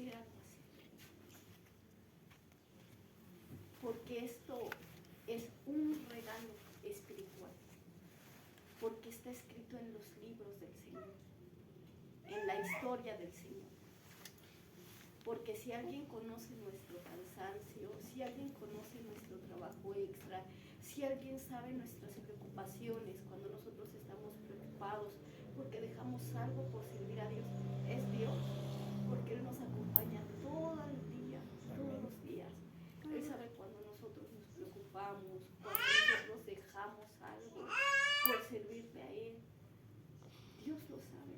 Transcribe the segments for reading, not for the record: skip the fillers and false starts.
hacer algo así. Porque esto es un regalo espiritual. Porque está escrito en los libros del Señor, en la historia del Señor. Porque si alguien conoce nuestro cansancio, si alguien conoce nuestro trabajo extra, si alguien sabe nuestras preocupaciones cuando nosotros estamos preocupados porque dejamos algo por servir a Dios, es Dios, porque Él nos acompaña todo el día, todos los días. Él sabe cuando nosotros nos preocupamos, cuando nosotros dejamos algo por servirle a Él. Dios lo sabe.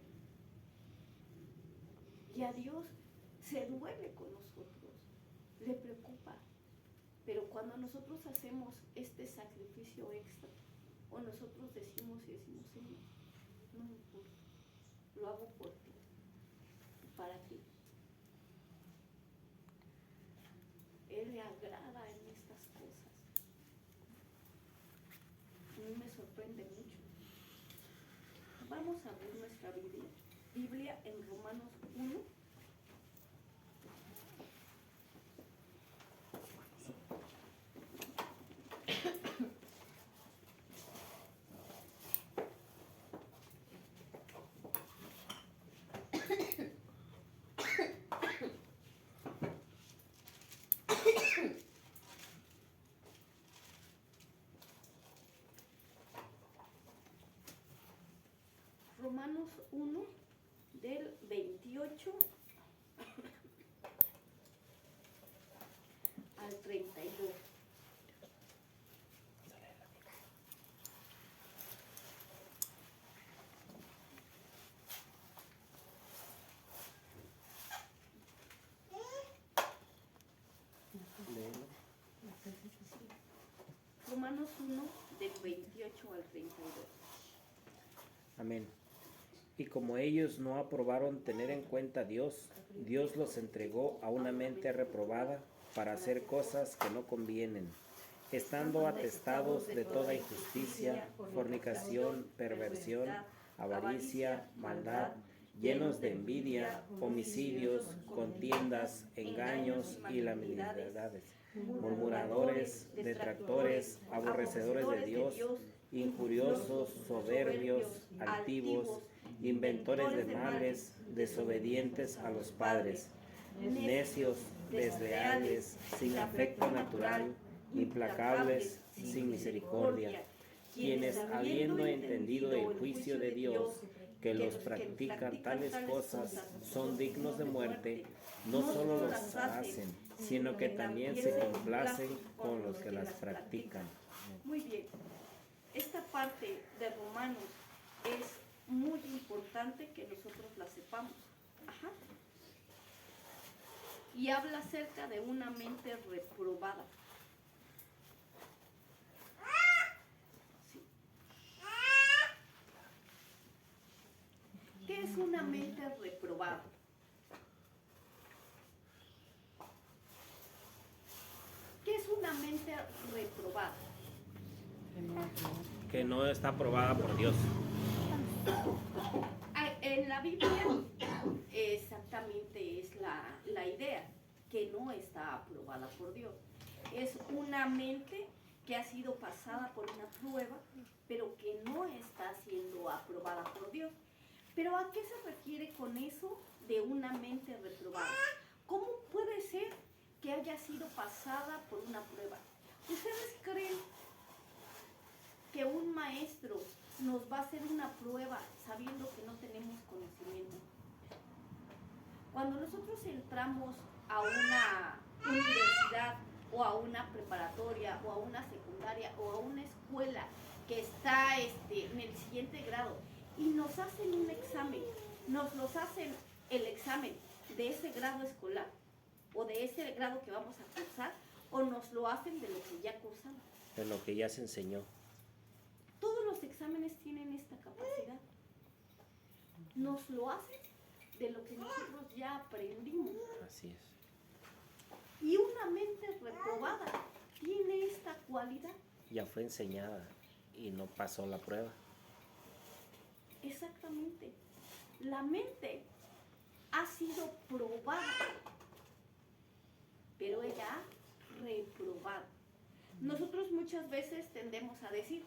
Y a Dios se duele con nosotros, le preocupa. Pero cuando nosotros hacemos este sacrificio extra, o nosotros decimos, Señor, no me importa, lo hago por ti, para ti. Él le agrada en estas cosas. A mí me sorprende mucho. Vamos a ver nuestra Biblia en Romanos 1. Romanos 1, del 28 al 32. Romanos 1, del 28 al 32. Amén. Y como ellos no aprobaron tener en cuenta a Dios, Dios los entregó a una mente reprobada para hacer cosas que no convienen, estando atestados de toda injusticia, fornicación, perversión, avaricia, maldad, llenos de envidia, homicidios, contiendas, engaños y laminidades, murmuradores, detractores, aborrecedores de Dios, injuriosos, soberbios, altivos, inventores de males, desobedientes a los padres, necios, desleales, sin afecto natural, implacables, sin misericordia, quienes habiendo entendido el juicio de Dios, que los practican tales cosas son dignos de muerte, no solo los hacen, sino que también se complacen con los que las practican. Muy bien. Esta parte de Romanos es muy importante que nosotros la sepamos. Ajá. Y habla acerca de una mente reprobada. Sí. ¿Qué es una mente reprobada? ¿Qué es una mente reprobada? Que no está aprobada por Dios. En la Biblia exactamente es la idea, que no está aprobada por Dios. Es una mente que ha sido pasada por una prueba, pero que no está siendo aprobada por Dios. Pero ¿a qué se refiere con eso de una mente reprobada? ¿Cómo puede ser que haya sido pasada por una prueba? ¿Ustedes creen que un maestro nos va a hacer una prueba sabiendo que no tenemos conocimiento? Cuando nosotros entramos a una universidad o a una preparatoria o a una secundaria o a una escuela que está en el siguiente grado y nos hacen un examen, nos los hacen el examen de ese grado escolar o de ese grado que vamos a cursar, o nos lo hacen de lo que ya cursamos. De lo que ya se enseñó. Todos los exámenes tienen esta capacidad. Nos lo hacen de lo que nosotros ya aprendimos. Así es. Y una mente reprobada tiene esta cualidad. Ya fue enseñada y no pasó la prueba. Exactamente. La mente ha sido probada pero ella ha reprobado. Nosotros muchas veces tendemos a decir,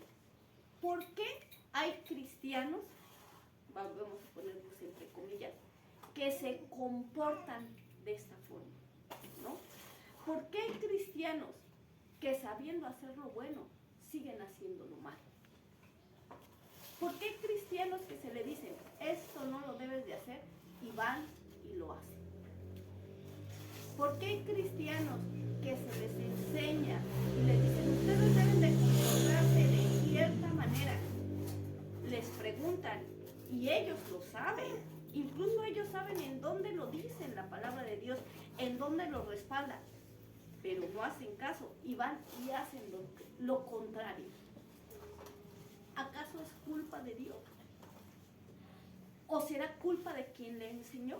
¿por qué hay cristianos, vamos a ponerlos entre comillas, que se comportan de esta forma? ¿No? ¿Por qué hay cristianos que sabiendo hacer lo bueno, siguen haciendo lo malo? ¿Por qué hay cristianos que se le dicen, esto no lo debes de hacer, y van y lo hacen? ¿Por qué hay cristianos que se les enseña y les dicen, ustedes deben de comportarse de cierta manera? Les preguntan y ellos lo saben. Incluso ellos saben en dónde lo dicen la palabra de Dios, en dónde lo respalda, pero no hacen caso y van y hacen lo contrario. ¿Acaso es culpa de Dios? ¿O será culpa de quien le enseñó?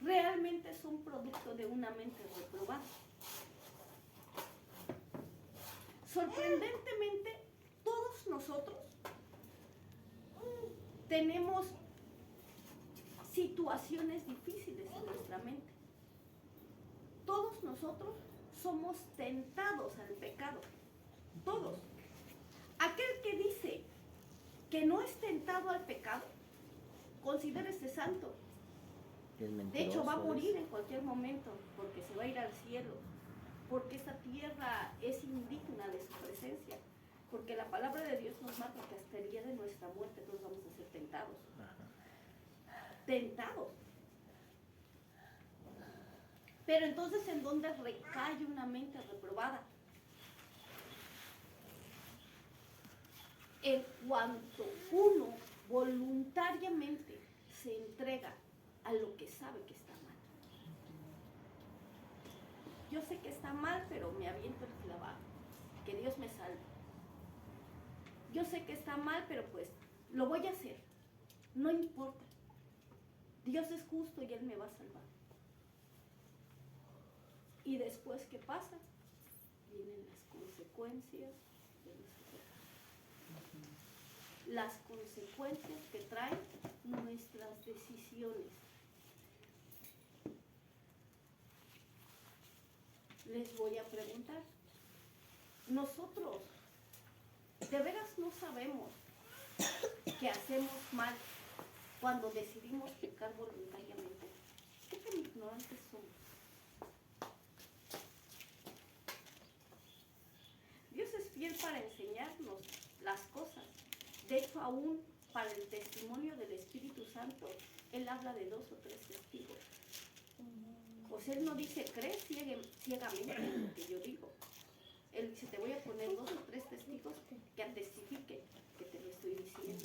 Realmente son producto de una mente reprobada. Sorprendentemente, todos nosotros tenemos situaciones difíciles en nuestra mente. Todos nosotros somos tentados al pecado. Todos. Aquel que dice que no es tentado al pecado, considérese santo. De hecho, va a morir en cualquier momento porque se va a ir al cielo, porque esta tierra es indigna de su presencia, porque la palabra de Dios nos marca que hasta el día de nuestra muerte todos vamos a ser tentados. Tentados. Pero entonces, ¿en dónde recae una mente reprobada? En cuanto uno voluntariamente se entrega a lo que sabe que está mal. Yo sé que está mal, pero me aviento el clavado. Que Dios me salve. Yo sé que está mal, pero pues lo voy a hacer. No importa. Dios es justo y Él me va a salvar. Y después, ¿qué pasa? Vienen las consecuencias de nuestro pecado. Las consecuencias que traen nuestras decisiones. Les voy a preguntar, nosotros de veras no sabemos que hacemos mal cuando decidimos pecar voluntariamente. ¿Qué tan ignorantes somos? Dios es fiel para enseñarnos las cosas. De hecho, aún para el testimonio del Espíritu Santo, Él habla de 2 o 3 testigos. O sea, Él no dice, cree ciegamente en lo que yo digo. Él dice, te voy a poner 2 o 3 testigos que testifiquen que te lo estoy diciendo.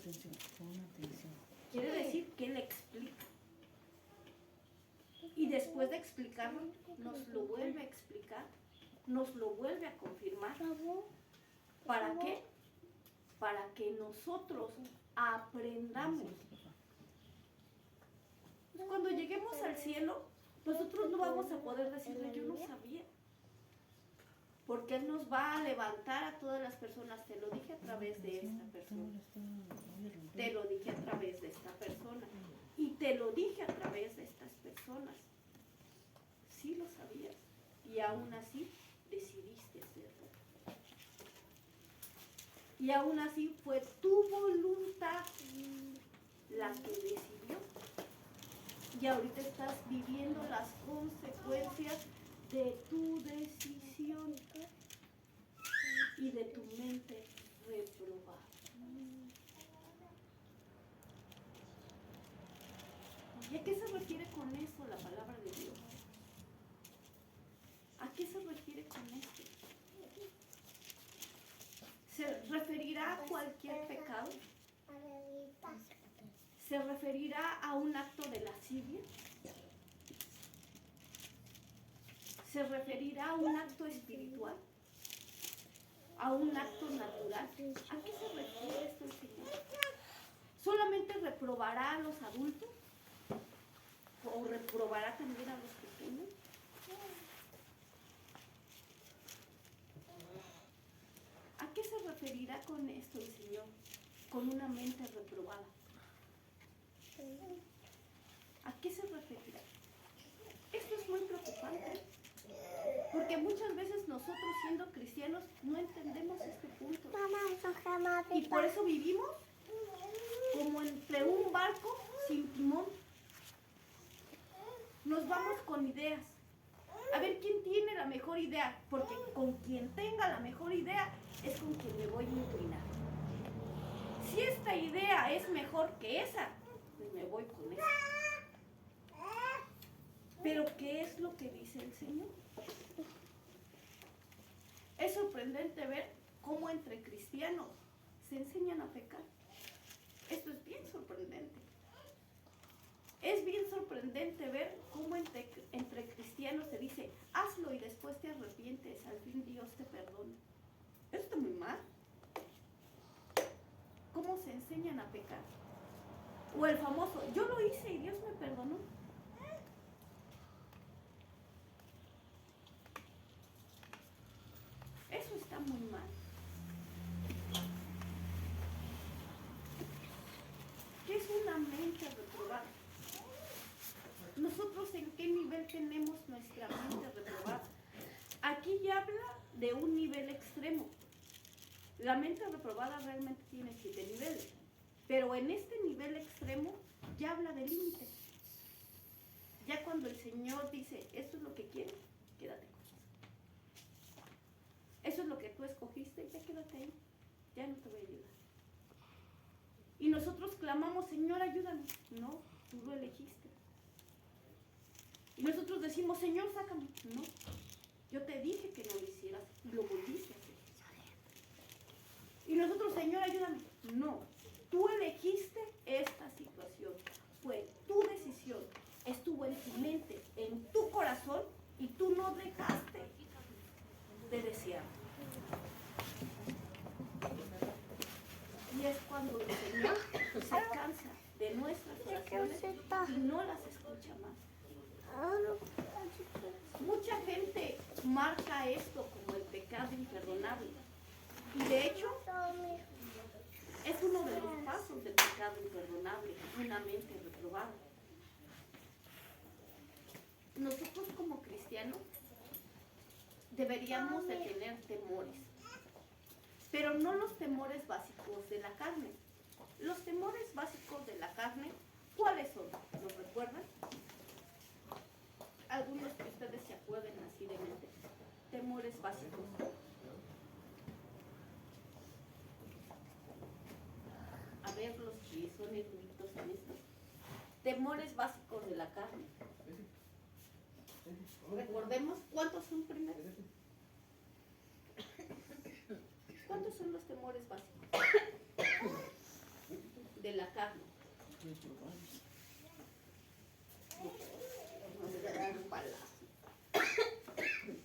Quiere decir que Él explica. Y después de explicarlo, nos lo vuelve a explicar, nos lo vuelve a confirmar. ¿Para qué? Para que nosotros aprendamos. Cuando lleguemos al cielo, nosotros no vamos a poder decirle, yo no sabía. Porque Él nos va a levantar a todas las personas. Te lo dije a través de esta persona. Te lo dije a través de esta persona. Y te lo dije a través de estas personas. Sí lo sabías. Y aún así decidiste hacerlo. Y aún así fue tu voluntad la que decidió. Y ahorita estás viviendo las consecuencias de tu decisión y de tu mente reprobada. ¿Y a qué se refiere con esto la palabra de Dios? ¿A qué se refiere con esto? ¿Se referirá a cualquier pecado? ¿Se referirá a un acto de lascivia? ¿Se referirá a un acto espiritual? ¿A un acto natural? ¿A qué se refiere esto el Señor? ¿Solamente reprobará a los adultos? ¿O reprobará también a los pequeños? ¿A qué se referirá con esto el Señor? Con una mente reprobada. ¿A qué se referirá? nosotros siendo cristianos no entendemos este punto. Mamá, eso jamás Y por eso vivimos como entre un barco sin timón. Nos vamos con ideas. A ver quién tiene la mejor idea, porque con quien tenga la mejor idea es con quien me voy a inclinar. Si esta idea es mejor que esa, pues me voy con esa. Pero ¿qué es lo que dice el Señor? Es sorprendente ver cómo entre cristianos se enseñan a pecar. Esto es bien sorprendente. Es bien sorprendente ver cómo entre cristianos se dice, hazlo y después te arrepientes, al fin Dios te perdona. Eso está muy mal. ¿Cómo se enseñan a pecar? O el famoso, yo lo hice y Dios me perdonó. Eso está muy mal. ¿Qué es una mente reprobada? ¿Nosotros en qué nivel tenemos nuestra mente reprobada? Aquí ya habla de un nivel extremo. La mente reprobada realmente tiene 7 niveles, pero en este nivel extremo ya habla de límites. Ya cuando el Señor dice, esto es lo que quieres, quédate con eso. Eso es lo que tú escogiste, ya quédate ahí, ya no te voy a ayudar. Y nosotros clamamos, Señor, ayúdame. No, tú lo elegiste. Y nosotros decimos, Señor, sácame. No, yo te dije que no lo hicieras y lo volviste a hacer. Y nosotros, Señor, ayúdame. No, tú elegiste esta situación. Fue tu decisión. Estuvo en tu mente, en tu corazón y tú no dejaste de desear. Y es cuando el Señor se cansa de nuestras oraciones y no las escucha más. Mucha gente marca esto como el pecado imperdonable. Y de hecho, es uno de los pasos del pecado imperdonable, una mente reprobada. Nosotros como cristianos deberíamos de tener temores, pero no los temores básicos de la carne. Los temores básicos de la carne, ¿cuáles son? ¿Los recuerdan? Algunos que ustedes se acuerden así de mente. Temores básicos. A ver los que son eruditos en esto. Temores básicos de la carne. Recordemos, ¿cuántos son primero? ¿Cuántos son los temores básicos de la carne?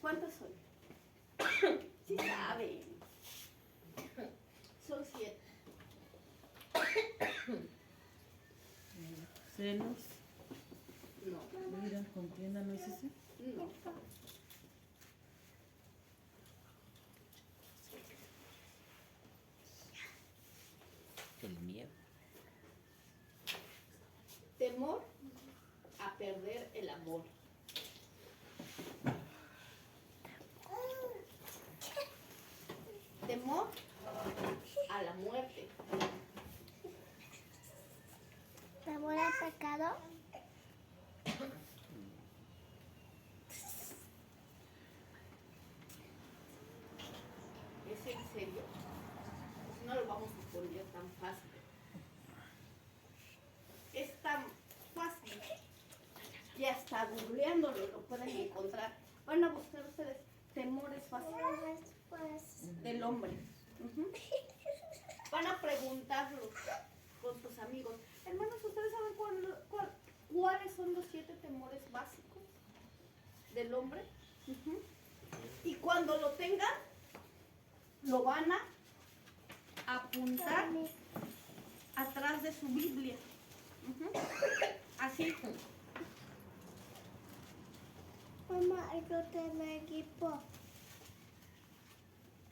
¿Cuántos son? Sí saben. Son 7. Celos, No, ira, contienda, ¿no es ese? no. El miedo. Temor a perder el amor. Temor a la muerte. ¿Temor al pecado? ¿Es en serio? No lo vamos a poner tan fácil. Es tan fácil que hasta googleándolo lo pueden encontrar. Van a buscar ustedes temores fáciles Pues, del hombre. Ujú. Van a preguntarlo con sus amigos. Hermanos, ¿ustedes saben cuáles son los 7 temores básicos del hombre? Ujú. Y cuando lo tengan, lo van a apuntar atrás de su Biblia. Ujú. Así. mamá, yo tengo equipo.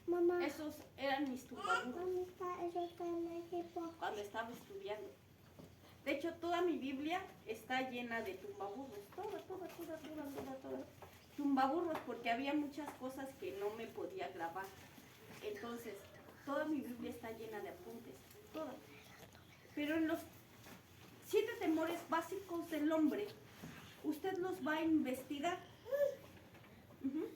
Mamá, Esos eran mis tumbaburros ¿dónde está? Yo tengo equipo. cuando estaba estudiando. De hecho, toda mi Biblia está llena de tumbaburros. Toda. tumbaburros porque había muchas cosas que no me podía grabar. Entonces, toda mi Biblia está llena de apuntes, toda. Pero en los 7 temores básicos del hombre, usted los va a investigar. Ujú.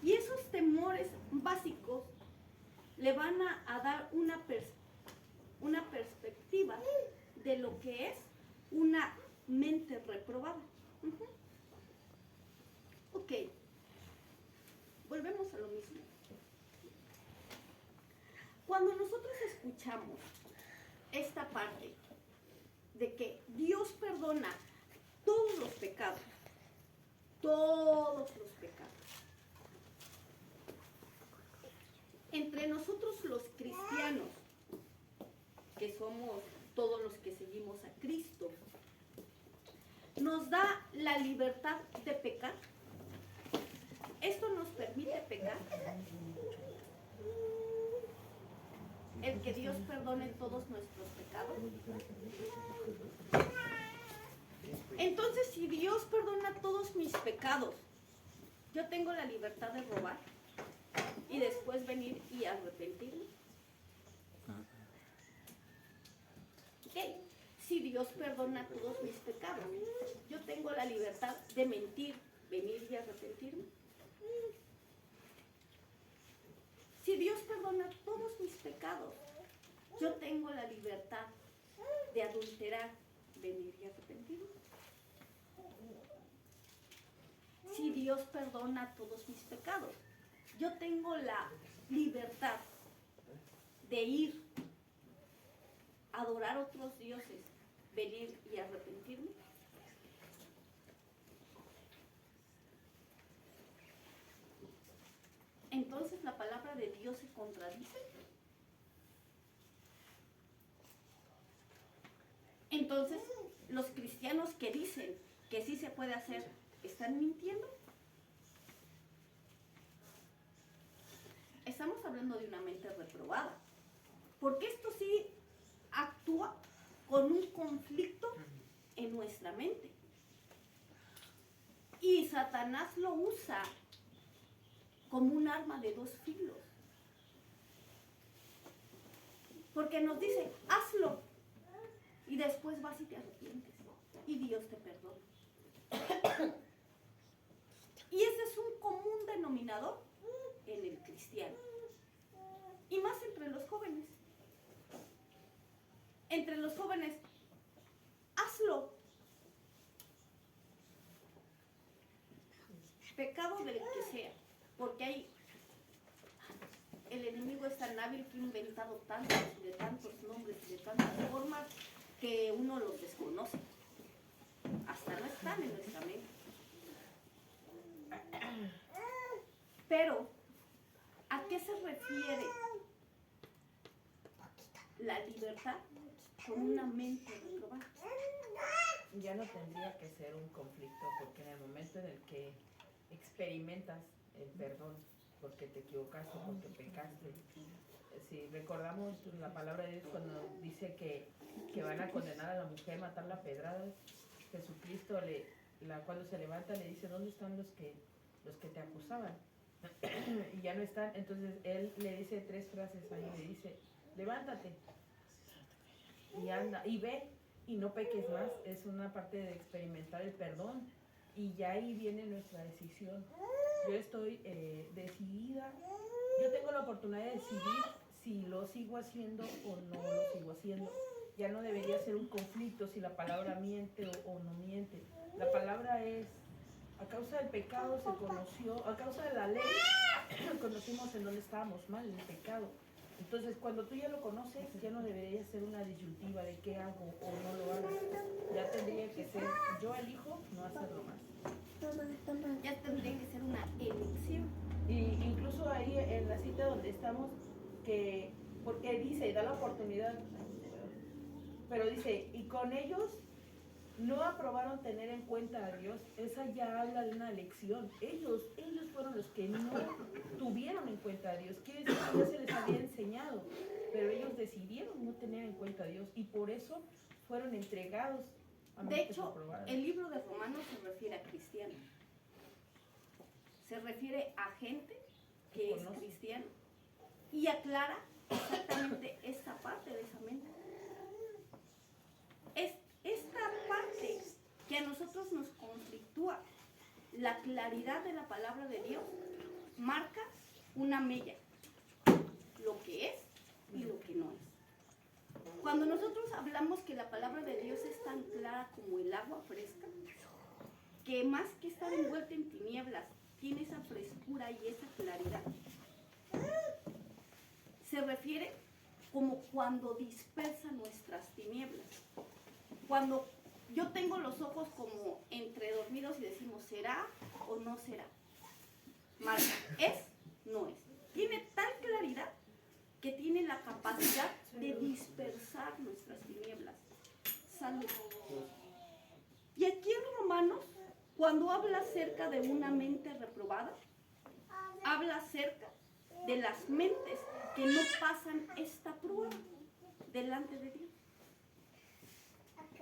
Y esos temores básicos le van a dar una perspectiva de lo que es una mente reprobada. Ujú. Ok, volvemos a lo mismo. Cuando nosotros escuchamos esta parte de que Dios perdona todos los pecados, entre nosotros los cristianos, que somos todos los que seguimos a Cristo, nos da la libertad de pecar. Esto nos permite pecar. El que Dios perdone todos nuestros pecados. Entonces, si Dios perdona todos mis pecados, yo tengo la libertad de robar y después venir y arrepentirme. Ok, si Dios perdona todos mis pecados, yo tengo la libertad de mentir, venir y arrepentirme. Si Dios perdona todos mis pecados, yo tengo la libertad de adulterar, venir y arrepentirme. Si Dios perdona todos mis pecados, yo tengo la libertad de ir a adorar otros dioses, venir y arrepentirme. Entonces la palabra de Dios se contradice. Entonces, los cristianos que dicen que sí se puede hacer, ¿están mintiendo? Estamos hablando de una mente reprobada, porque esto sí actúa con un conflicto en nuestra mente. Y Satanás lo usa como un arma de 2 filos. Porque nos dice, hazlo. Y después vas y te arrepientes. Y Dios te perdona. Y ese es un común denominador en el cristiano. Y más entre los jóvenes. Entre los jóvenes, hazlo. Pecado del que sea. Porque el enemigo es tan hábil que ha inventado tantos y de tantos nombres y de tantas formas que uno los desconoce. Hasta no están en nuestra mente. Pero, ¿a qué se refiere la libertad con una mente reprobada? Ya no tendría que ser un conflicto, porque en el momento en el que experimentas el perdón, porque te equivocaste, porque pecaste, si recordamos la palabra de Dios cuando dice que van a condenar a la mujer, matarla a pedradas, Jesucristo cuando se levanta le dice, ¿dónde están los que te acusaban? Y ya no están. Entonces él le dice 3 frases ahí, le dice, levántate y anda y ve y no peques más. Es una parte de experimentar el perdón, y ya ahí viene nuestra decisión. Yo estoy decidida, yo tengo la oportunidad de decidir si lo sigo haciendo o no lo sigo haciendo. Ya no debería ser un conflicto si la palabra miente o no miente. La palabra es, a causa del pecado se conoció, a causa de la ley conocimos en dónde estábamos mal, en el pecado. Entonces, cuando tú ya lo conoces, ya no debería ser una disyuntiva de qué hago o no lo hago. Ya tendría que ser, yo elijo no hacerlo más. Ya tendría que ser una elección. Y incluso ahí en la cita donde estamos, porque dice, da la oportunidad, pero dice, y con ellos no aprobaron tener en cuenta a Dios. Esa ya habla de una elección. Ellos fueron los que no tuvieron en cuenta a Dios. Quiere decir que ya se les había enseñado, pero ellos decidieron no tener en cuenta a Dios, y por eso fueron entregados a De mentes hecho, reprobadas. el libro de Romanos se refiere a cristianos. se refiere a gente que es cristiana y aclara exactamente esta parte de esa mente. Es esta parte que a nosotros nos conflictúa. La claridad de la palabra de Dios marca una mella, lo que es y lo que no es. Cuando nosotros hablamos que la palabra de Dios es tan clara como el agua fresca, que más que estar envuelta en tinieblas, tiene esa frescura y esa claridad. Se refiere como cuando dispersa nuestras tinieblas. Cuando yo tengo los ojos como entre dormidos y decimos, ¿será o no será? Marca, ¿es? No es. Tiene tal claridad que tiene la capacidad de dispersar nuestras tinieblas. Salud. Y aquí en Romanos, cuando habla acerca de una mente reprobada, habla acerca de las mentes que no pasan esta prueba delante de Dios.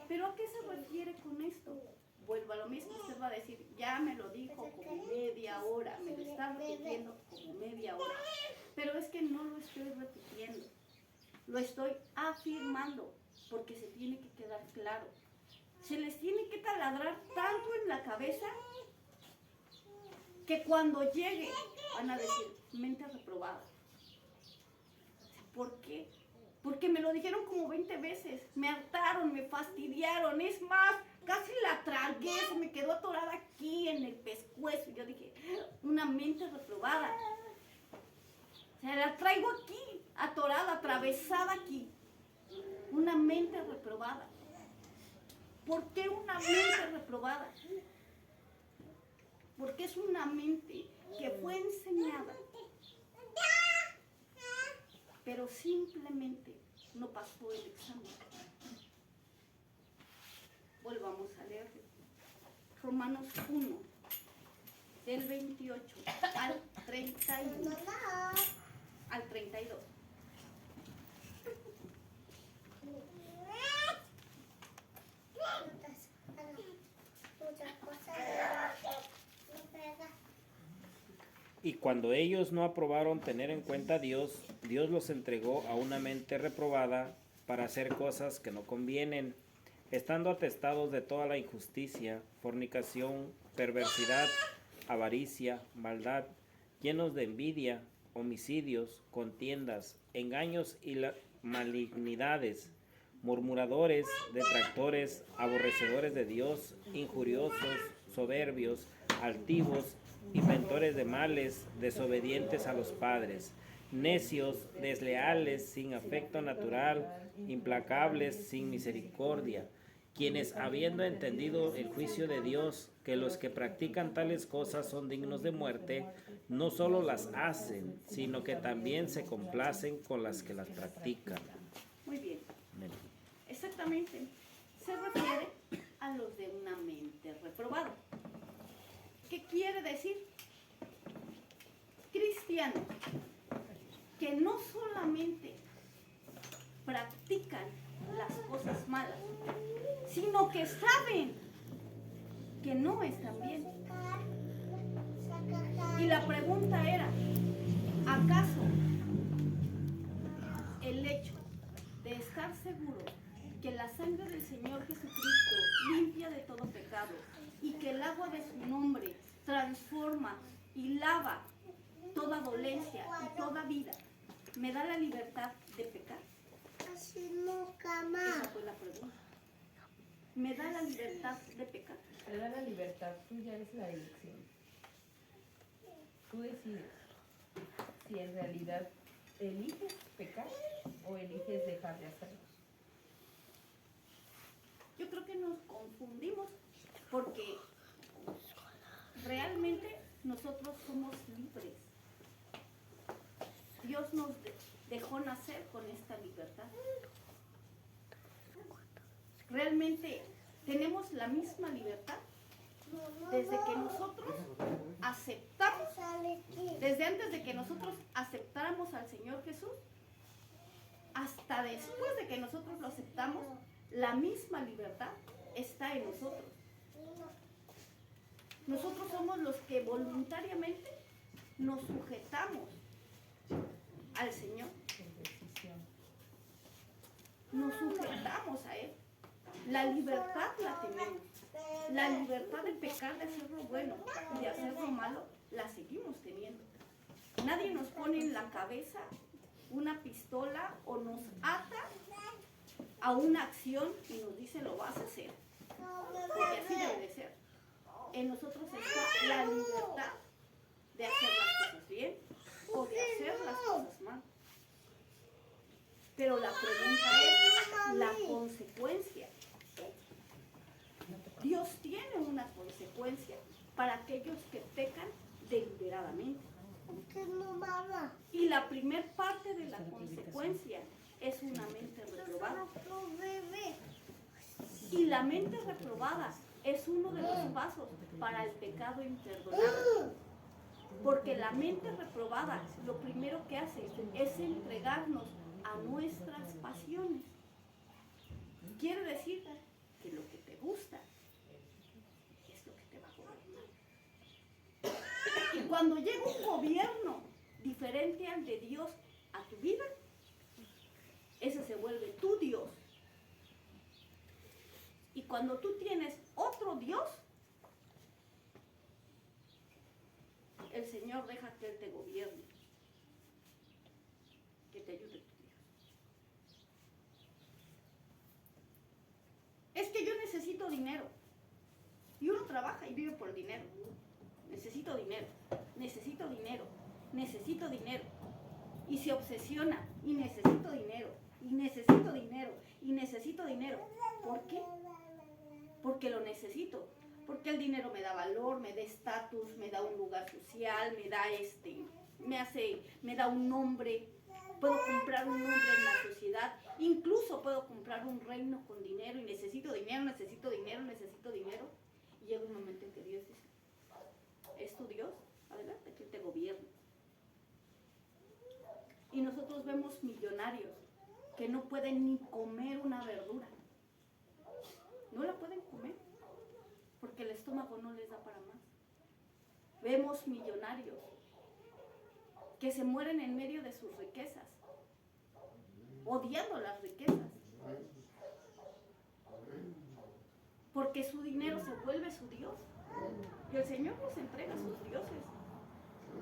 ¿Pero a qué se refiere con esto? Vuelvo a lo mismo, usted va a decir, ya me lo dijo como media hora, me lo está repitiendo como media hora. Pero es que no lo estoy repitiendo, lo estoy afirmando, porque se tiene que quedar claro. Se les tiene que taladrar tanto en la cabeza que cuando llegue van a decir, mente reprobada. ¿Por qué? Porque me lo dijeron como 20 veces, me hartaron, me fastidiaron, es más, casi la tragué, se me quedó atorada aquí en el pescuezo. Yo dije, una mente reprobada. O sea, la traigo aquí, atorada, atravesada aquí. Una mente reprobada. ¿Por qué una mente reprobada? Porque es una mente que fue enseñada, pero simplemente no pasó el examen. Volvamos a leer Romanos 1, del 28 al 31, al 32. Y cuando ellos no aprobaron tener en cuenta a Dios, Dios los entregó a una mente reprobada para hacer cosas que no convienen, estando atestados de toda la injusticia, fornicación, perversidad, avaricia, maldad, llenos de envidia, homicidios, contiendas, engaños y malignidades, murmuradores, detractores, aborrecedores de Dios, injuriosos, soberbios, altivos, inventores de males, desobedientes a los padres, necios, desleales, sin afecto natural, implacables, sin misericordia, quienes habiendo entendido el juicio de Dios, que los que practican tales cosas son dignos de muerte, no solo las hacen, sino que también se complacen con las que las practican. Muy bien. Amén. Exactamente. Se refiere a los de una mente reprobada. ¿Qué quiere decir? Cristianos que no solamente practican las cosas malas, sino que saben que no están bien. Y la pregunta era, ¿acaso el hecho de estar seguro que la sangre del Señor Jesucristo limpia de todo pecado y que el agua de su nombre transforma y lava toda dolencia y toda vida, me da la libertad de pecar? Esa fue la pregunta. ¿Me da la libertad de pecar? Te da la libertad, tú ya eres la elección. Tú decides si en realidad eliges pecar o eliges dejar de hacerlo. Yo creo que nos confundimos porque realmente nosotros somos libres. Dios nos dejó nacer con esta libertad. Realmente tenemos la misma libertad desde que nosotros aceptamos, desde antes de que nosotros aceptáramos al Señor Jesús, hasta después de que nosotros lo aceptamos, la misma libertad está en nosotros. Nosotros somos los que voluntariamente nos sujetamos al Señor. Por decisión. Nos sujetamos a Él. La libertad la tenemos. La libertad de pecar, de hacer lo bueno y de hacer lo malo, la seguimos teniendo. Nadie nos pone en la cabeza una pistola o nos ata a una acción y nos dice lo vas a hacer. Porque así debe de ser. En nosotros está la libertad de hacer las cosas bien o de hacer las cosas mal. Pero la pregunta es la consecuencia. Dios tiene una consecuencia para aquellos que pecan deliberadamente. Y la primer parte de la consecuencia es una mente reprobada. Y la mente reprobada es uno de los pasos para el pecado imperdonable. Porque la mente reprobada lo primero que hace es entregarnos a nuestras pasiones. Quiere decir que lo que te gusta es lo que te va a gobernar. Y cuando llega un gobierno diferente al de Dios a tu vida, ese se vuelve tu Dios. Y cuando tú tienes otro Dios, el Señor deja que Él te gobierne, que te ayude tu Dios. Es que yo necesito dinero. Y uno trabaja y vive por el dinero. Necesito dinero, necesito dinero, necesito dinero. Y se obsesiona, y necesito dinero, y necesito dinero, y necesito dinero. ¿Por qué? Porque lo necesito. Porque el dinero me da valor, me da estatus, me da un lugar social, me da un nombre. Puedo comprar un nombre en la sociedad. Incluso puedo comprar un reino con dinero y necesito dinero, necesito dinero, necesito dinero. Y llega un momento en que Dios dice, ¿es tu Dios? Adelante, que Él te gobierne. Y nosotros vemos millonarios que no pueden ni comer una verdura. No la pueden comer porque el estómago no les da para más. Vemos millonarios que se mueren en medio de sus riquezas, odiando las riquezas, porque su dinero se vuelve su Dios. Y el Señor nos entrega a sus dioses,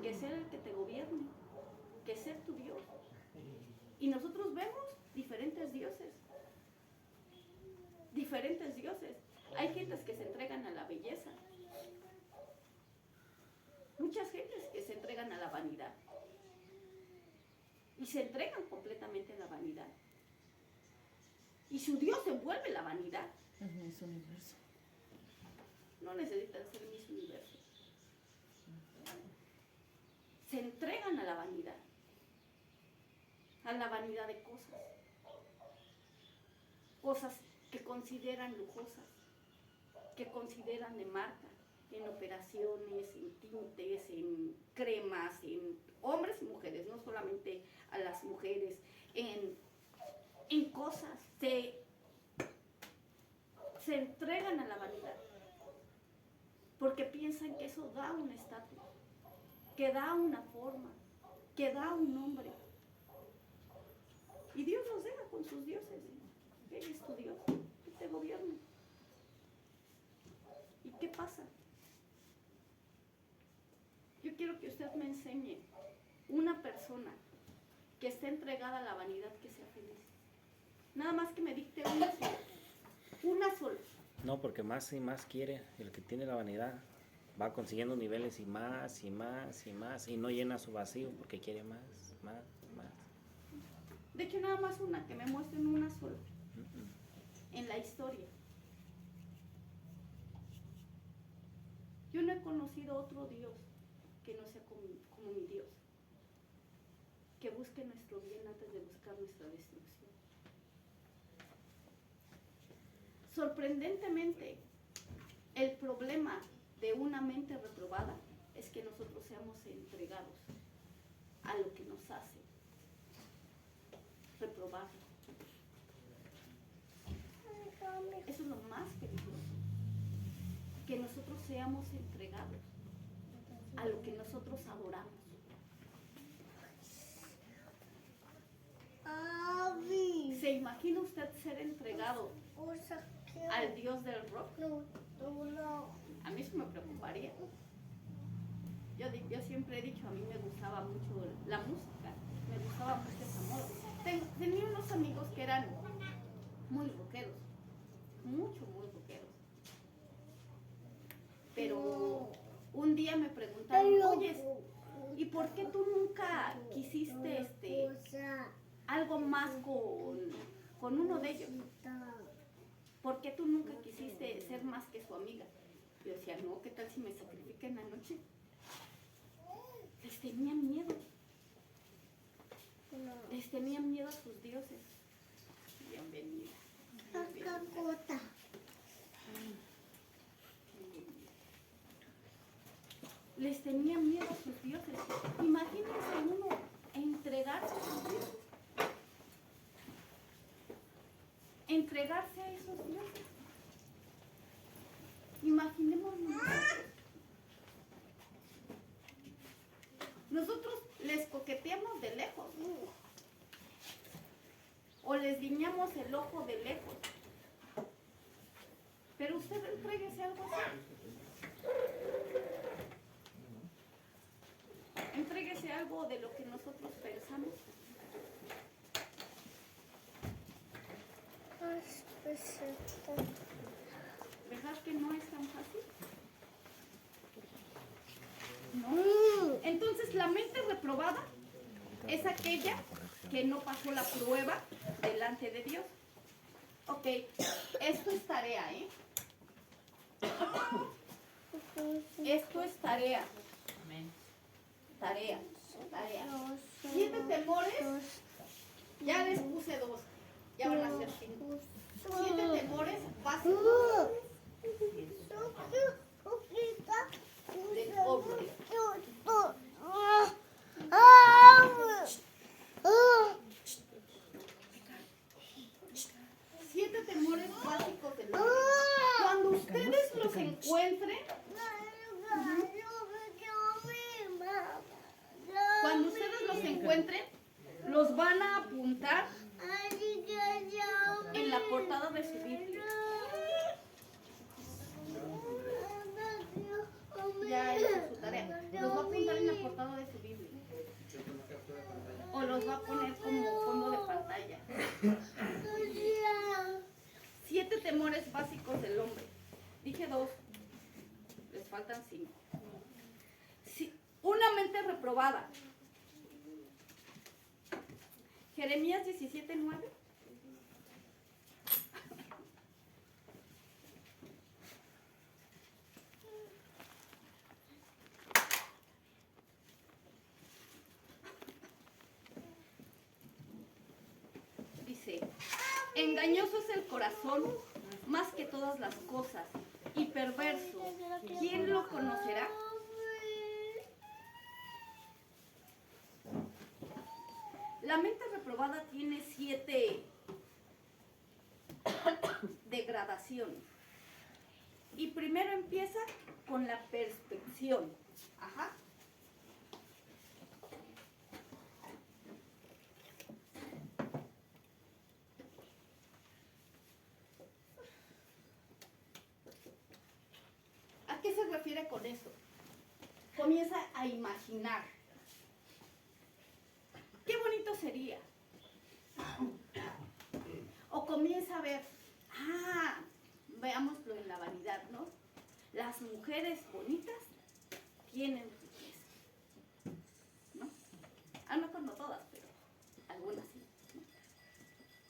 que sea el que te gobierne, que sea tu Dios. Y nosotros vemos diferentes dioses. Diferentes dioses. Hay gentes que se entregan a la belleza. Muchas gentes que se entregan a la vanidad. Y se entregan completamente a la vanidad. Y su Dios se vuelve la vanidad. Es universo. No necesitan ser Miss Universo. Se entregan a la vanidad. A la vanidad de cosas. Cosas que consideran lujosas, que consideran de marca, en operaciones, en tintes, en cremas, en hombres y mujeres, no solamente a las mujeres, en cosas, se entregan a la vanidad, porque piensan que eso da un estatus, que da una forma, que da un nombre. Y Dios los deja con sus dioses. Él es tu Dios, que te gobierna. ¿Y qué pasa? Yo quiero que usted me enseñe una persona que esté entregada a la vanidad, que sea feliz. Nada más que me dicte una sola. Una sola. No, porque más y más quiere. El que tiene la vanidad va consiguiendo niveles y más y más y más. Y no llena su vacío porque quiere más, más, más. De hecho, nada más una, que me muestren una sola. En la historia. Yo no he conocido otro Dios que no sea como mi Dios, que busque nuestro bien antes de buscar nuestra destrucción. Sorprendentemente, el problema de una mente reprobada es que nosotros seamos entregados a lo que nos hace reprobar. Eso es lo más peligroso. que nosotros seamos entregados a lo que nosotros adoramos. ¿Se imagina usted ser entregado al Dios del rock? A mí eso me preocuparía. Yo siempre he dicho, a mí me gustaba mucho la música, me gustaba mucho esa moda. Tenía unos amigos que eran muy rockeros, muy rockeros. Pero un día me preguntaron, oye, ¿y por qué tú nunca quisiste algo más con uno de ellos? ¿Por qué tú nunca quisiste ser más que su amiga? Yo decía, no, ¿qué tal si me sacrifica en la noche? Les tenían miedo. Les tenían miedo a sus dioses. Bienvenida. Les tenían miedo a sus dioses. Imagínense uno entregarse a sus dioses. Entregarse a esos dioses. Imaginémonos nosotros les coqueteamos de lejos o les guiñamos el ojo de lejos, pero usted entréguese algo así. Entréguese algo de lo que nosotros pensamos. ¿Verdad que no es tan fácil? No. Entonces la mente reprobada es aquella que no pasó la prueba delante de Dios. Ok, esto es tarea, ¿eh? Esto es tarea. Amén. Tarea. 7 temores, ya les puse 2, ya van a ser 5. 7 temores básicos del hombre. 7 temores básicos del hombre. Cuando ustedes los encuentren, los van a apuntar en la portada de su Biblia. Ya es su tarea. Los va a apuntar en la portada de su Biblia. O los va a poner como fondo de pantalla. 7 temores básicos del hombre. Dije 2. Les faltan 5. Una mente reprobada. Jeremías 17:9. Dice, engañoso es el corazón más que todas las cosas y perverso, ¿quién lo conocerá? La mente reprobada tiene 7 degradaciones. Y primero empieza con la perspección. Ajá. ¿A qué se refiere con eso? Comienza a imaginar. ¡Qué bonito sería! O comienza a ver, veámoslo en la vanidad, ¿no? Las mujeres bonitas tienen riqueza, ¿no? A lo mejor no todas, pero algunas sí, ¿no?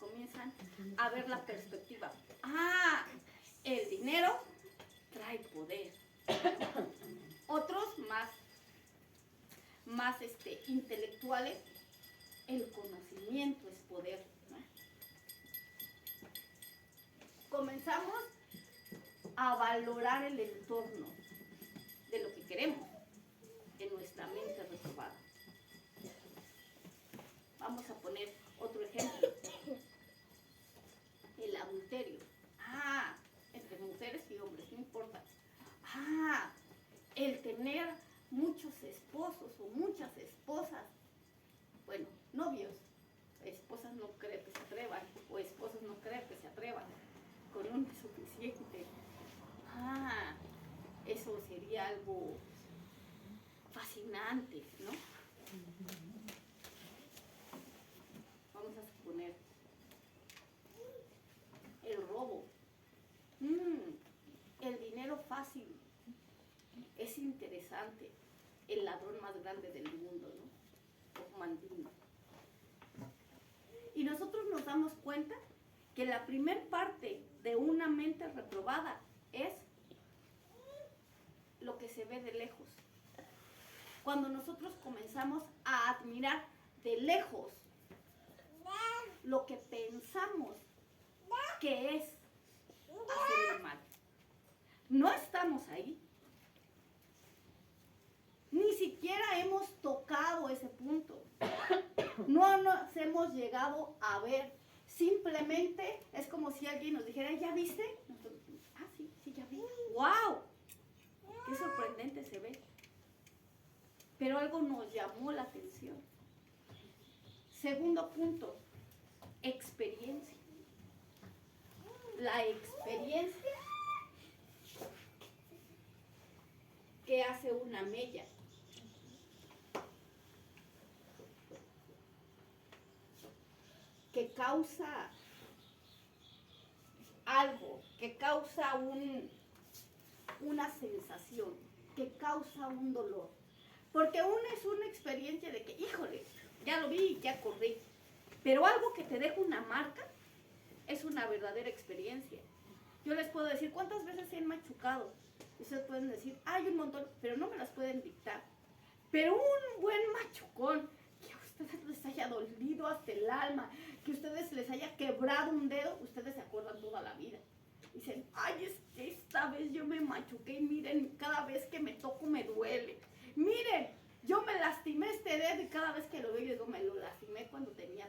Comienzan a ver la perspectiva. El dinero trae poder. Otros más intelectuales, el conocimiento es poder, ¿no? Comenzamos a valorar el entorno de lo que queremos en nuestra mente reprobada. Vamos a poner otro ejemplo. El adulterio. Entre mujeres y hombres, no importa. es suficiente. Ah, eso sería algo fascinante, ¿no? Vamos a suponer el robo. El dinero fácil es interesante. El ladrón más grande del mundo, ¿no? O Mandino. Y nosotros nos damos cuenta que la primer parte de una mente reprobada es lo que se ve de lejos. Cuando nosotros comenzamos a admirar de lejos lo que pensamos que es hacer el mal. No estamos ahí. Ni siquiera hemos tocado ese punto. No nos hemos llegado a ver. Simplemente es como si alguien nos dijera, ¿ya viste? Nosotros, sí, ya vi. ¡Wow! Qué sorprendente se ve. Pero algo nos llamó la atención. Segundo punto, experiencia. La experiencia que hace una mella. Que causa algo, que causa una sensación, que causa un dolor. Porque una es una experiencia de que, híjole, ya lo vi, ya corrí. Pero algo que te deja una marca es una verdadera experiencia. Yo les puedo decir cuántas veces se han machucado. Ustedes pueden decir, hay un montón, pero no me las pueden dictar. Pero un buen machucón, que a ustedes les haya dolido hasta el alma, que a ustedes les haya quebrado un dedo, ustedes se acuerdan toda la vida. Dicen, ay, es que esta vez yo me machuqué y miren, cada vez que me toco me duele. Miren, yo me lastimé este dedo y cada vez que lo veo yo digo, me lo lastimé cuando tenía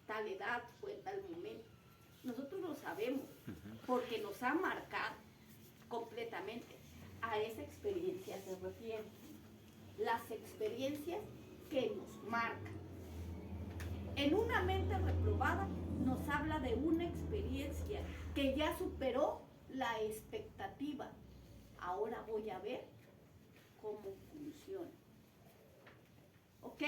tal edad, fue en tal momento. Nosotros lo sabemos porque nos ha marcado completamente. A esa experiencia se refiere. Las experiencias que nos marcan. En una mente reprobada nos habla de una experiencia que ya superó la expectativa. Ahora voy a ver cómo funciona. ¿Ok?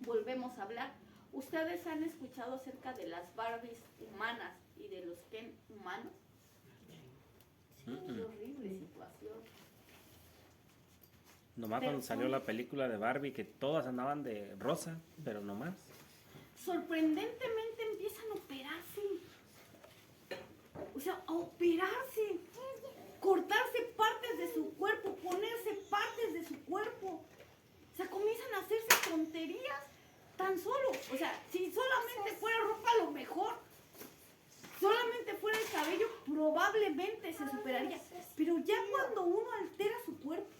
Volvemos a hablar. ¿Ustedes han escuchado acerca de las Barbies humanas y de los Ken humanos? Sí, qué horrible situación. Nomás cuando salió la película de Barbie que todas andaban de rosa, pero nomás. Sorprendentemente empiezan a operarse. O sea, a operarse. Cortarse partes de su cuerpo, ponerse partes de su cuerpo. O sea, comienzan a hacerse tonterías tan solo. O sea, si solamente fuera ropa, a lo mejor. Solamente fuera el cabello, probablemente se superaría. Pero ya cuando uno altera su cuerpo,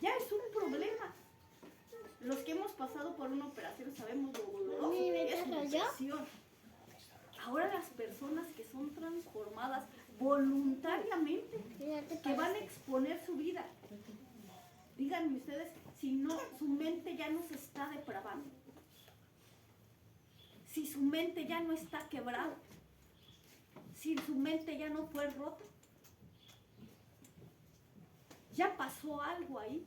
ya es un problema. Los que hemos pasado por una operación sabemos lo doloroso que es una operación. Ahora las personas que son transformadas voluntariamente, que van a exponer su vida, díganme ustedes si no, su mente ya no se está depravando. Si su mente ya no está quebrada, si su mente ya no fue rota, ya pasó algo ahí.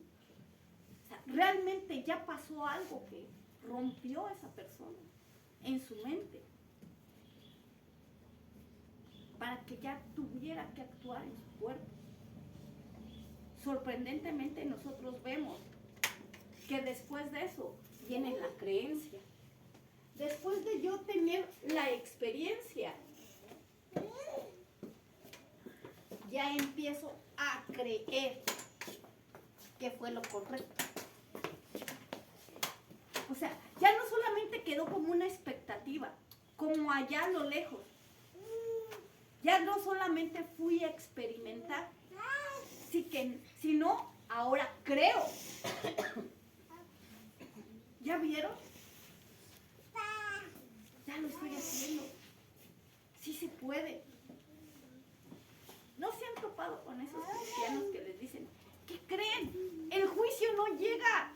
O sea, realmente ya pasó algo que rompió a esa persona en su mente para que ya tuviera que actuar en su cuerpo. Sorprendentemente nosotros vemos que después de eso viene la creencia. Después de yo tener la experiencia, ya empiezo a creer que fue lo correcto. O sea, ya no solamente quedó como una expectativa, como allá a lo lejos. Ya no solamente fui a experimentar, sino ahora creo. ¿Ya vieron? Ya lo estoy haciendo. Sí se puede. ¿No se han topado con esos cristianos que les dicen, ¿qué creen? El juicio no llega.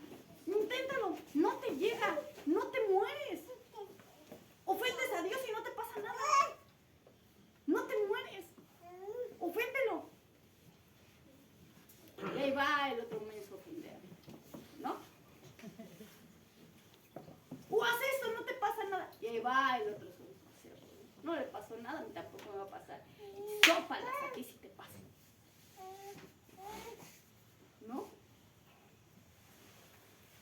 Inténtalo, no te llega, no te mueres. Ofendes a Dios y no te pasa nada. mí tampoco me va a pasar. Y sópalas aquí si te pasa. ¿No?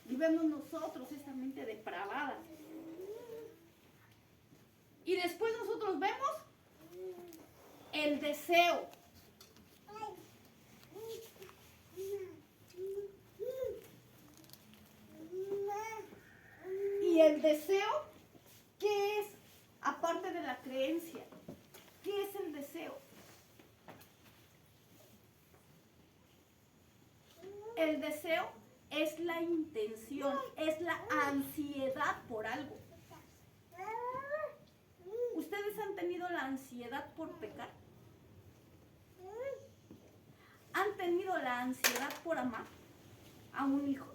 Y vemos nosotros esa mente depravada. Y después nosotros vemos el deseo. Y el deseo, ¿qué es? Aparte de la creencia, ¿qué es el deseo? El deseo es la intención, es la ansiedad por algo. ¿Ustedes han tenido la ansiedad por pecar? ¿Han tenido la ansiedad por amar a un hijo,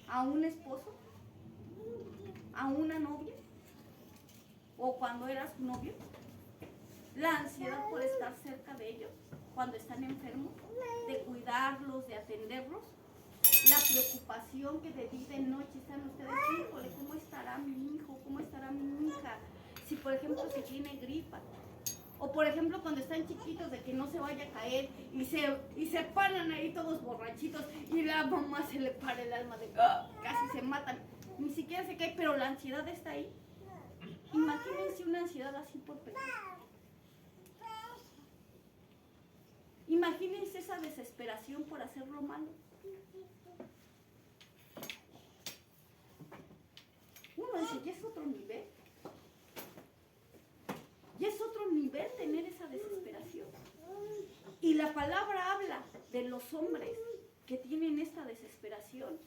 a un esposo, a una novia? ¿O cuando eras novio? La ansiedad por estar cerca de ellos cuando están enfermos, de cuidarlos, de atenderlos. La preocupación que de día y de noche están ustedes, híjole, ¿cómo estará mi hijo? ¿Cómo estará mi hija? Si por ejemplo se tiene gripa. O por ejemplo cuando están chiquitos de que no se vaya a caer y se paran ahí todos borrachitos y la mamá se le para el alma de casi se matan. Ni siquiera se cae, pero la ansiedad está ahí. Imagínense una ansiedad así por pecar. Imagínense esa desesperación por hacer lo malo. Uno dice, ya es otro nivel. Ya es otro nivel tener esa desesperación. Y la palabra habla de los hombres que tienen esta desesperación.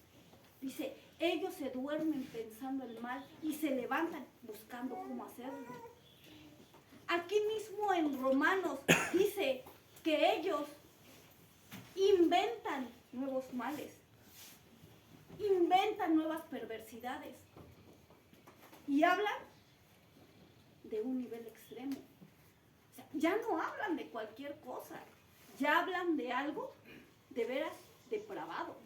Dice, ellos se duermen pensando el mal y se levantan buscando cómo hacerlo. Aquí mismo en Romanos dice que ellos inventan nuevos males, inventan nuevas perversidades y hablan de un nivel extremo. O sea, ya no hablan de cualquier cosa, ya hablan de algo de veras depravado.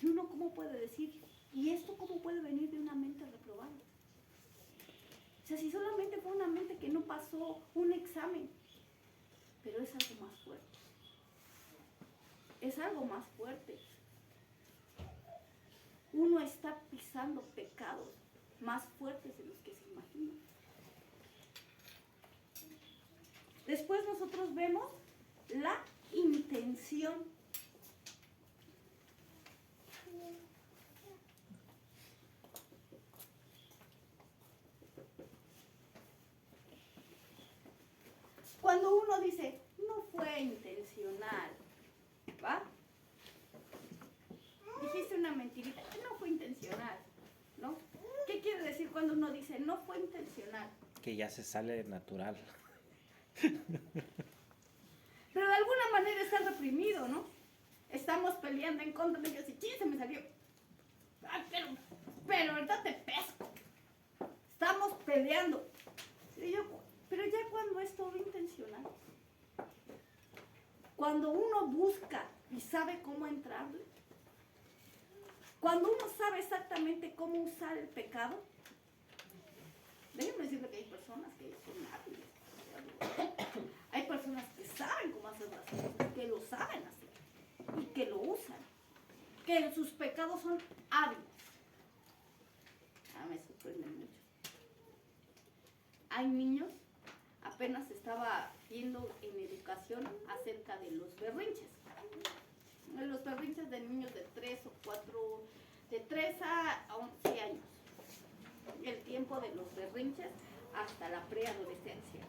Y uno cómo puede decir, ¿y esto cómo puede venir de una mente reprobada? O sea, si solamente fue una mente que no pasó un examen, pero es algo más fuerte. Es algo más fuerte. Uno está pisando pecados más fuertes de los que se imaginan. Después nosotros vemos la intención. Cuando uno dice, no fue intencional, ¿va? Dijiste una mentirita, no fue intencional, ¿no? ¿Qué quiere decir cuando uno dice, no fue intencional? Que ya se sale natural. Pero de alguna manera está reprimido, ¿no? Estamos peleando en contra de ellos y ¡chin! Se me salió. Ay, pero ahorita te pesco. Estamos peleando. Pero ya cuando es todo intencional, cuando uno busca y sabe cómo entrarle, cuando uno sabe exactamente cómo usar el pecado, déjenme decirle que hay personas que son hábiles. Hay personas que saben cómo hacer las cosas, que lo saben hacer y que lo usan, que sus pecados son hábiles. Me sorprende mucho. Hay niños, apenas estaba viendo en educación acerca de los berrinches. Los berrinches de niños de 3 o 4, de 3 a 11 años. El tiempo de los berrinches hasta la preadolescencia.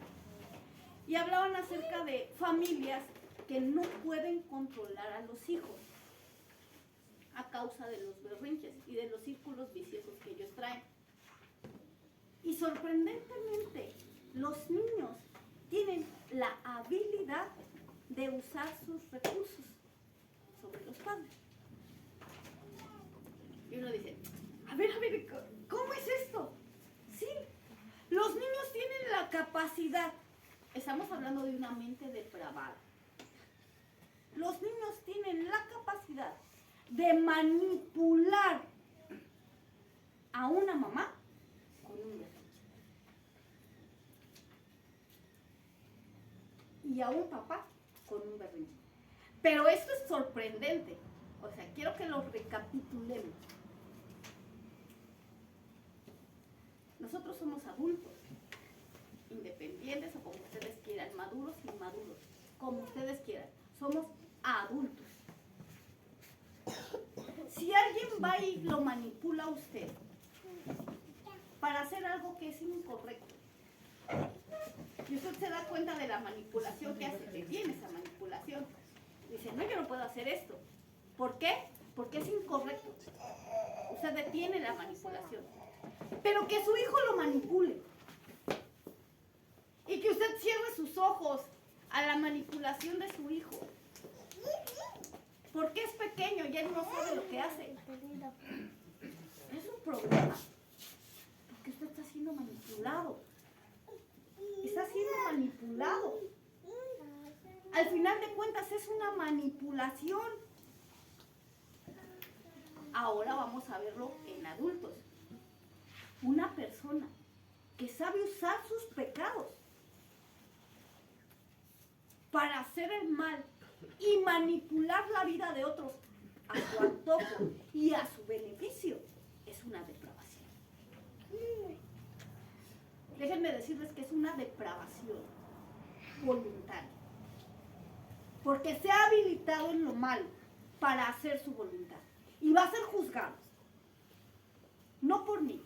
Y hablaban acerca de familias que no pueden controlar a los hijos a causa de los berrinches y de los círculos viciosos que ellos traen. Y sorprendentemente, los niños tienen la habilidad de usar sus recursos sobre los padres. Y uno dice, a ver, ¿cómo es esto? Sí, los niños tienen la capacidad, estamos hablando de una mente depravada. Los niños tienen la capacidad de manipular a una mamá con un berrinche. y a un papá con un berrinche. Pero esto es sorprendente. O sea, quiero que lo recapitulemos. Nosotros somos adultos, independientes o como ustedes quieran, maduros, inmaduros, como ustedes quieran. Somos adultos. Si alguien va y lo manipula a usted para hacer algo que es incorrecto, y usted se da cuenta de la manipulación que hace, detiene esa manipulación. Dice, no, yo no puedo hacer esto. ¿Por qué? Porque es incorrecto. Usted detiene la manipulación. Pero que su hijo lo manipule. Y que usted cierre sus ojos a la manipulación de su hijo. Porque es pequeño y él no sabe lo que hace. Es un problema. Porque usted está siendo manipulado. Está siendo manipulado. Al final de cuentas es una manipulación. Ahora vamos a verlo en adultos. Una persona que sabe usar sus pecados para hacer el mal y manipular la vida de otros a su antojo y a su beneficio es una depravación. Déjenme decirles que es una depravación voluntaria. Porque se ha habilitado en lo malo para hacer su voluntad. Y va a ser juzgado. No por mí.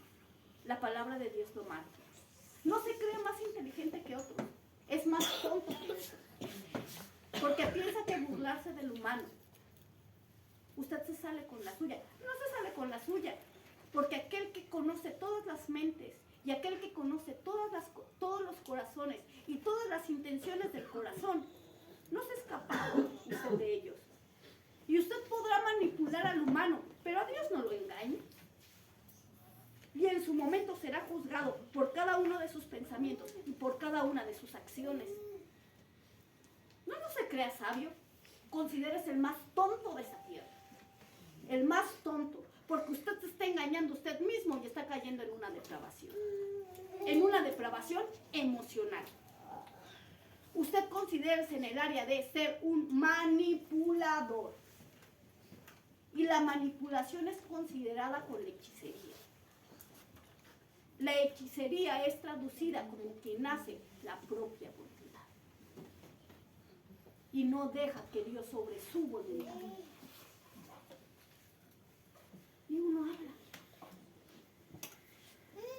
La palabra de Dios lo marca. No se cree más inteligente que otros. Es más tonto que otros. Porque piensa que burlarse del humano. Usted se sale con la suya. No se sale con la suya. Porque aquel que conoce todas las mentes y aquel que conoce todos los corazones y todas las intenciones del corazón, no se escapa usted de ellos. Y usted podrá manipular al humano, pero a Dios no lo engañe. Y en su momento será juzgado por cada uno de sus pensamientos y por cada una de sus acciones. No se crea sabio. Considérese el más tonto de esta tierra. El más tonto. Porque usted se está engañando usted mismo y está cayendo en una depravación. En una depravación emocional. Usted considérese en el área de ser un manipulador. Y la manipulación es considerada con la hechicería. La hechicería es traducida como quien hace la propia voluntad. Y no deja que Dios sobre su voluntad. Y uno habla.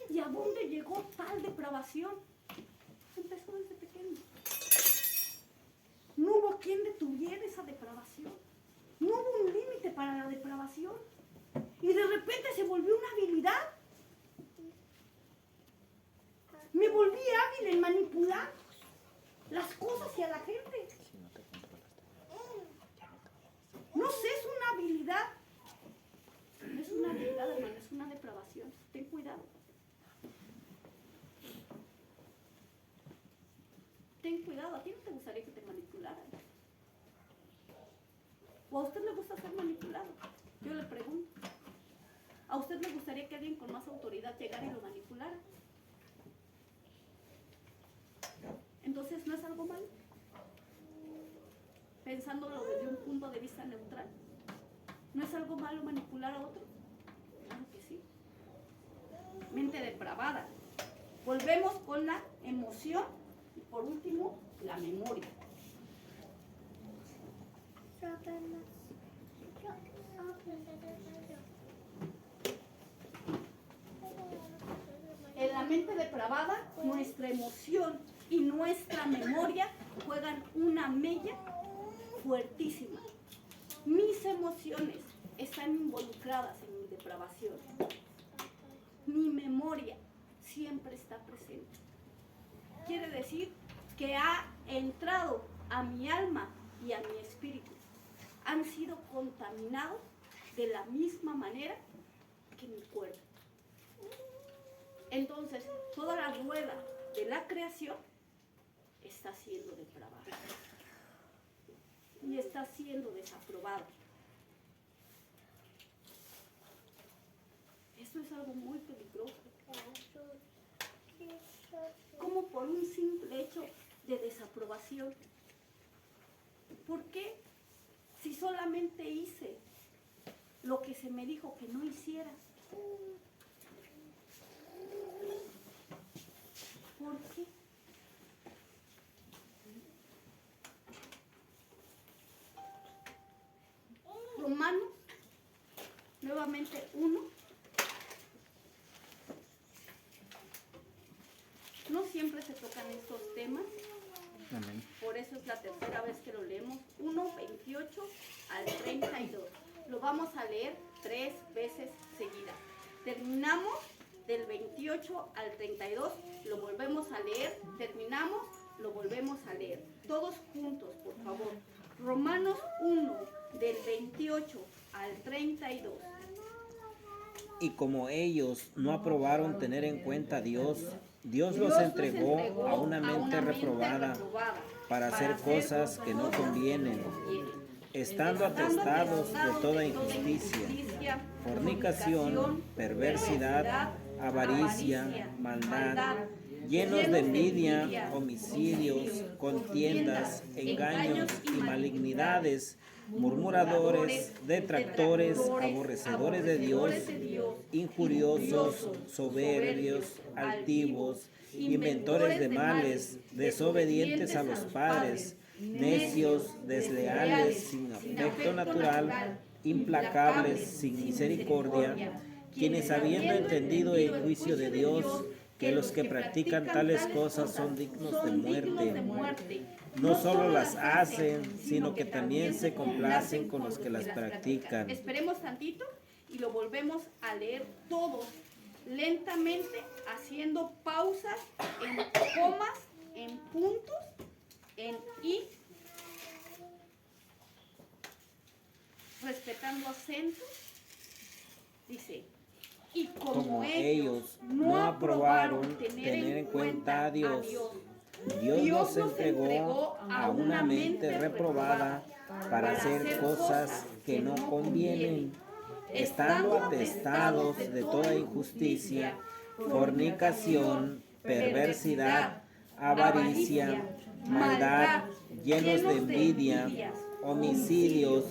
¿Y a dónde llegó tal depravación? Empezó desde pequeño. No hubo quien detuviera esa depravación. No hubo un límite para la depravación. Y de repente se volvió una habilidad. Me volví hábil en manipular las cosas y a la gente. No sé, es una habilidad. No es una habilidad, hermano, es una depravación. Ten cuidado. Ten cuidado, a ti no te gustaría que te manipularan. ¿O a usted le gusta ser manipulado? Yo le pregunto. ¿A usted le gustaría que alguien con más autoridad llegara y lo manipulara? Entonces, ¿no es algo malo? Pensándolo desde un punto de vista neutral. ¿No es algo malo manipular a otro? Claro que sí. Mente depravada. Volvemos con la emoción y por último, la memoria. En la mente depravada, nuestra emoción y nuestra memoria juegan una mella fuertísima. Mis emociones están involucradas en mi depravación. Mi memoria siempre está presente. Quiere decir que ha entrado a mi alma y a mi espíritu. Han sido contaminados de la misma manera que mi cuerpo. Entonces, toda la rueda de la creación está siendo depravada. Y está siendo desaprobada. Esto es algo muy peligroso. Como por un simple hecho de desaprobación ¿Por qué? Si solamente hice lo que se me dijo que no hiciera. ¿Por qué? Romanos, nuevamente 1. No siempre se tocan estos temas, Amén. por eso es la tercera vez que lo leemos. 1, 28 al 32. Lo vamos a leer 3 veces seguidas. Terminamos del 28 al 32, lo volvemos a leer, terminamos, lo volvemos a leer. Todos juntos, por favor. Romanos 1, del 28 al 32. Y como ellos no aprobaron tener en cuenta a Dios, Dios los entregó a una mente reprobada para hacer cosas que no convienen, estando atestados de toda injusticia, fornicación, perversidad, avaricia, maldad, llenos de envidia, homicidios, contiendas, engaños y malignidades, murmuradores, detractores, aborrecedores de Dios, injuriosos, soberbios, altivos, inventores de males, desobedientes a los padres, necios, desleales, sin afecto natural, implacables, sin misericordia, quienes habiendo entendido el juicio de Dios, que los que practican tales cosas son dignos de muerte, no solo las hacen, sino que también se complacen con los que las practican. Esperemos tantito y lo volvemos a leer todo, lentamente, haciendo pausas en comas, en puntos, en y, respetando acentos. Dice, y como ellos no aprobaron tener en cuenta a Dios, Dios los entregó a una mente reprobada para hacer cosas que no convienen, estando atestados de toda injusticia, fornicación, perversidad, avaricia, maldad, llenos de envidia, homicidios,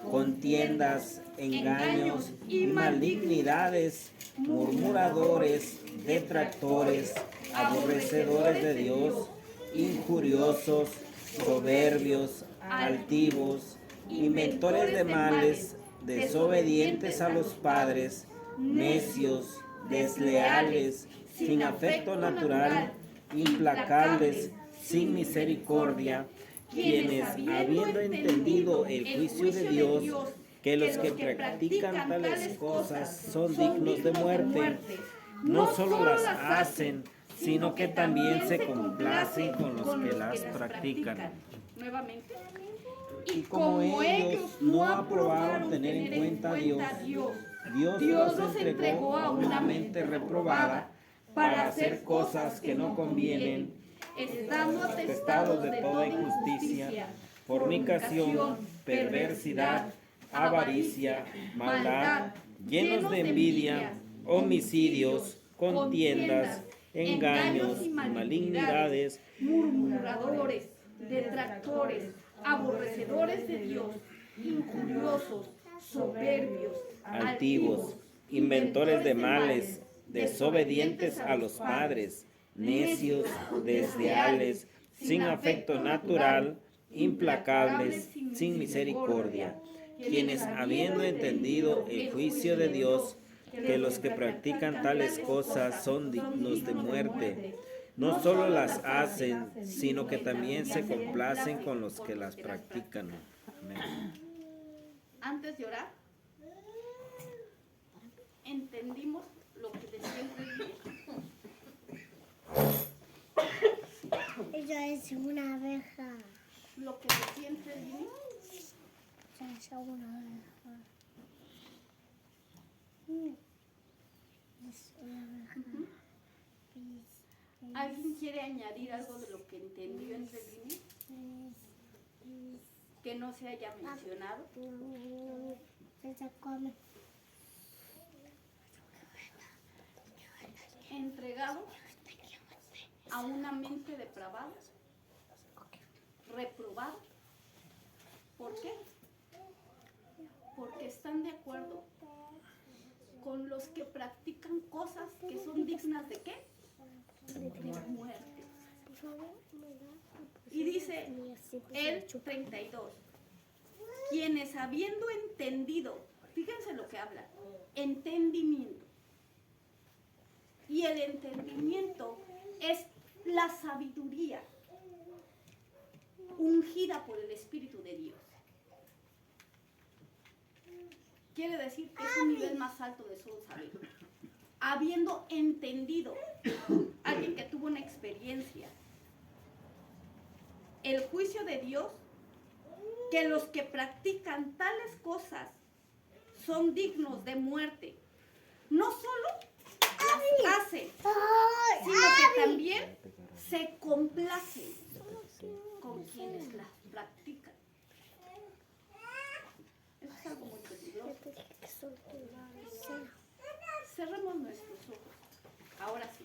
contiendas, engaños y malignidades, murmuradores, detractores, aborrecedores de Dios, injuriosos, soberbios, altivos, inventores de males, desobedientes a los padres, necios, desleales, sin afecto natural, implacables, sin misericordia, quienes, habiendo entendido el juicio de Dios, que los que practican tales cosas son dignos de muerte, no solo las hacen, sino que también se complacen con los que las practican. Nuevamente. Y como ellos no aprobaron tener en cuenta a Dios, Dios los entregó a una mente reprobada para hacer cosas que no convienen, estando atestados de toda injusticia, fornicación, perversidad, avaricia, maldad, llenos de envidia, homicidios, contiendas, engaños y malignidades, murmuradores, detractores, aborrecedores de Dios, injuriosos, soberbios, altivos, inventores de males, desobedientes a los padres, necios, desleales, sin afecto natural, implacables, sin misericordia, quienes habiendo entendido el juicio de Dios, que los que practican tales cosas son dignos de muerte, no solo las hacen, sino que también se complacen con los que las practican. Amén. Antes de orar, entendimos lo que decía el rey. Ella es una abeja. Lo que decía el rey. Ella es una abeja. Es una abeja. ¿Alguien quiere añadir algo de lo que entendió el rey? Que no se haya mencionado. Se come. Entregado a una mente depravada, reprobada, ¿Por qué? Porque están de acuerdo con los que practican cosas que son dignas de ¿qué? De muerte. Y dice el 32, quienes habiendo entendido, fíjense lo que habla, entendimiento. Y el entendimiento es la sabiduría ungida por el Espíritu de Dios. Quiere decir que es un nivel más alto de solo saber. Habiendo entendido, alguien que tuvo una experiencia, el juicio de Dios, que los que practican tales cosas son dignos de muerte, no solo las hacen, sino que también se complacen con quienes las practican. Eso es algo muy peligroso. Cerremos nuestros ojos. Ahora sí.